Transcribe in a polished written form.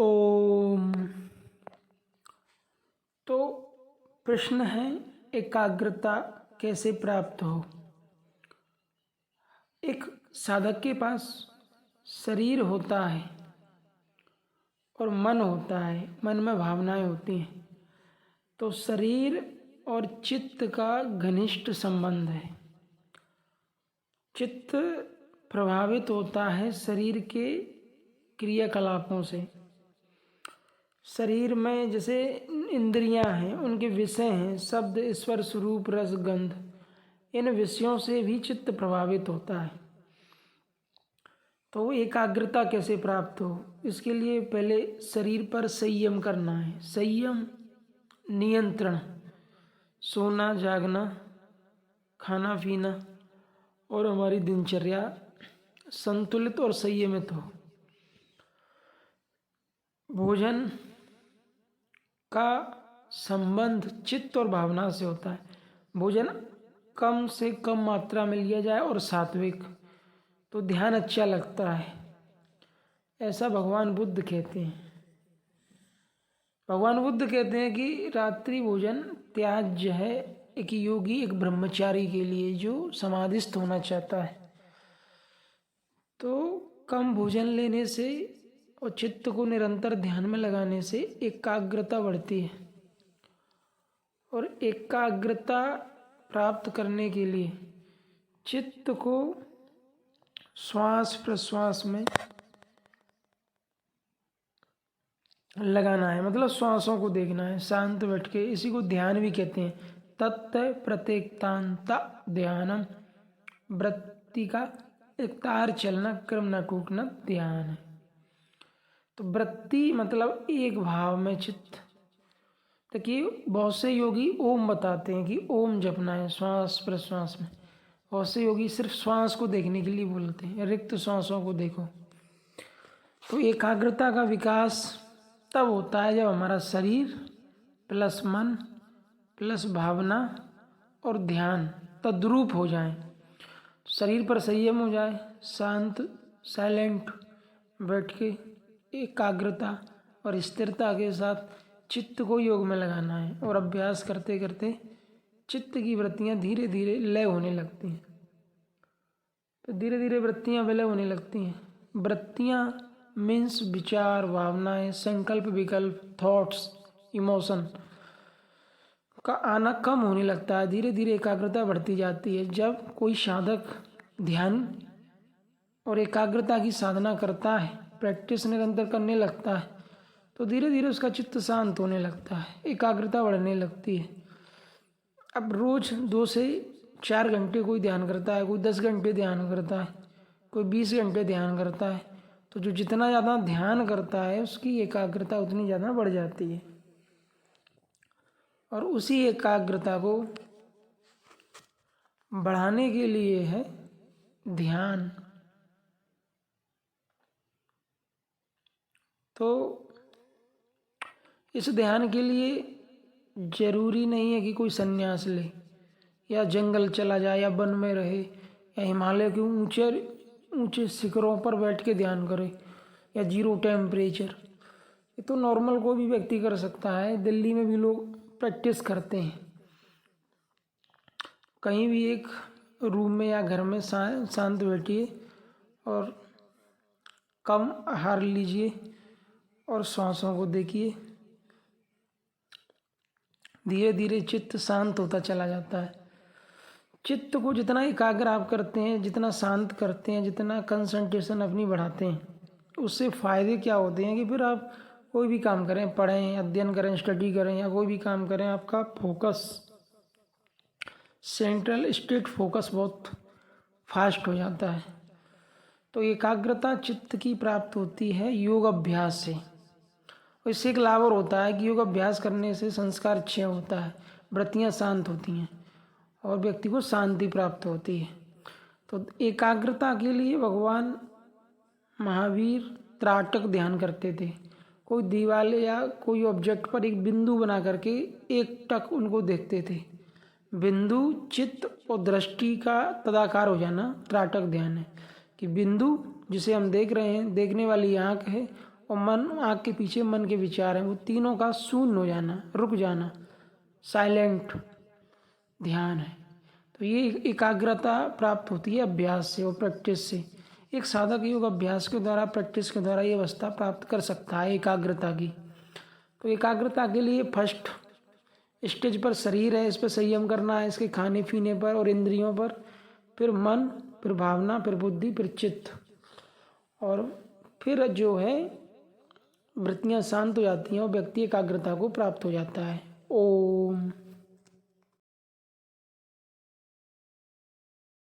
ओम। तो प्रश्न है, एकाग्रता कैसे प्राप्त हो। एक साधक के पास शरीर होता है और मन होता है, मन में भावनाएं होती हैं। तो शरीर और चित्त का घनिष्ठ संबंध है। चित्त प्रभावित होता है शरीर के क्रियाकलापों से। शरीर में जैसे इंद्रियां हैं, उनके विषय हैं शब्द, स्पर्श, रूप, रस, गंध। इन विषयों से भी चित्त प्रभावित होता है। तो एकाग्रता कैसे प्राप्त हो, इसके लिए पहले शरीर पर संयम करना है। संयम, नियंत्रण, सोना जागना, खाना पीना और हमारी दिनचर्या संतुलित और संयमित हो। भोजन का संबंध चित्त और भावना से होता है। भोजन कम से कम मात्रा में लिया जाए और सात्विक, तो ध्यान अच्छा लगता है, ऐसा भगवान बुद्ध कहते हैं। भगवान बुद्ध कहते हैं कि रात्रि भोजन त्याज्य है एक योगी, एक ब्रह्मचारी के लिए जो समाधिस्थ होना चाहता है। तो कम भोजन लेने से और चित्त को निरंतर ध्यान में लगाने से एकाग्रता बढ़ती है। और एकाग्रता प्राप्त करने के लिए चित्त को श्वास प्रश्वास में लगाना है, मतलब श्वासों को देखना है शांत बैठ के। इसी को ध्यान भी कहते हैं। तत्त प्रत्येकतांता ध्यानम, वृत्ति का एक तार चलना, क्रम न कूटना ध्यान है। तो वृत्ति मतलब एक भाव में चित्त। देखिए, बहुत से योगी ओम बताते हैं कि ओम जपना है श्वास प्रश्वास में। बहुत से योगी सिर्फ श्वास को देखने के लिए बोलते हैं, रिक्त श्वासों को देखो। तो एकाग्रता का विकास तब होता है जब हमारा शरीर प्लस मन प्लस भावना और ध्यान तद्रूप हो जाए। शरीर पर संयम हो जाए, शांत साइलेंट बैठ के एकाग्रता और स्थिरता के साथ चित्त को योग में लगाना है। और अभ्यास करते करते चित्त की वृत्तियां धीरे धीरे लय होने लगती हैं। तो धीरे धीरे वृत्तियां विलय होने लगती हैं। वृत्तियां मीन्स विचार, भावनाएं, संकल्प, विकल्प, थॉट्स, इमोशन का आना कम होने लगता है। धीरे धीरे एकाग्रता बढ़ती जाती है। जब कोई साधक ध्यान और एकाग्रता की साधना करता है, प्रैक्टिस निरंतर करने लगता है, तो धीरे धीरे उसका चित्त शांत होने लगता है, एकाग्रता बढ़ने लगती है। अब रोज 2 से 4 घंटे कोई ध्यान करता है, कोई 10 घंटे ध्यान करता है, कोई 20 घंटे ध्यान करता है। तो जो जितना ज़्यादा ध्यान करता है उसकी एकाग्रता उतनी ज़्यादा बढ़ जाती है। और उसी एकाग्रता को बढ़ाने के लिए है ध्यान। तो इस ध्यान के लिए जरूरी नहीं है कि कोई संन्यास ले या जंगल चला जाए या वन में रहे या हिमालय के ऊंचे ऊंचे शिखरों पर बैठ के ध्यान करे या 0 टेम्परेचर। ये तो नॉर्मल कोई भी व्यक्ति कर सकता है। दिल्ली में भी लोग प्रैक्टिस करते हैं। कहीं भी एक रूम में या घर में शांत बैठिए और कम आहार लीजिए और श्वासों को देखिए। धीरे धीरे चित्त शांत होता चला जाता है। चित्त को जितना एकाग्र आप करते हैं, जितना शांत करते हैं, जितना कंसंट्रेशन अपनी बढ़ाते हैं, उससे फ़ायदे क्या होते हैं कि फिर आप कोई भी काम करें, पढ़ें, अध्ययन करें, स्टडी करें या कोई भी काम करें, आपका फोकस, सेंट्रल स्टेट फोकस बहुत फास्ट हो जाता है। तो एकाग्रता चित्त की प्राप्त होती है योग अभ्यास से। और इससे एक लाभ और होता है कि योग अभ्यास करने से संस्कार क्षय होता है, वृत्तियाँ शांत होती हैं और व्यक्ति को शांति प्राप्त होती है। तो एकाग्रता के लिए भगवान महावीर त्राटक ध्यान करते थे। कोई दीवार या कोई ऑब्जेक्ट पर एक बिंदु बना करके एक टक उनको देखते थे। बिंदु, चित्त और दृष्टि का तदाकार हो जाना त्राटक ध्यान है। कि बिंदु जिसे हम देख रहे हैं, देखने वाली आँख है, और मन, आँख के पीछे मन के विचार हैं, वो तीनों का शून्य हो जाना, रुक जाना, साइलेंट ध्यान है। तो ये एकाग्रता प्राप्त होती है अभ्यास से और प्रैक्टिस से। एक साधक योग अभ्यास के द्वारा, प्रैक्टिस के द्वारा ये अवस्था प्राप्त कर सकता है एकाग्रता की। तो एकाग्रता के लिए फर्स्ट स्टेज पर शरीर है, इस पर संयम करना है, इसके खाने पीने पर और इंद्रियों पर, फिर मन, फिर भावना, फिर बुद्धि, फिर चित्त, और फिर जो है वृत्तियाँ शांत हो जाती हैं और व्यक्ति एकाग्रता को प्राप्त हो जाता है। ओ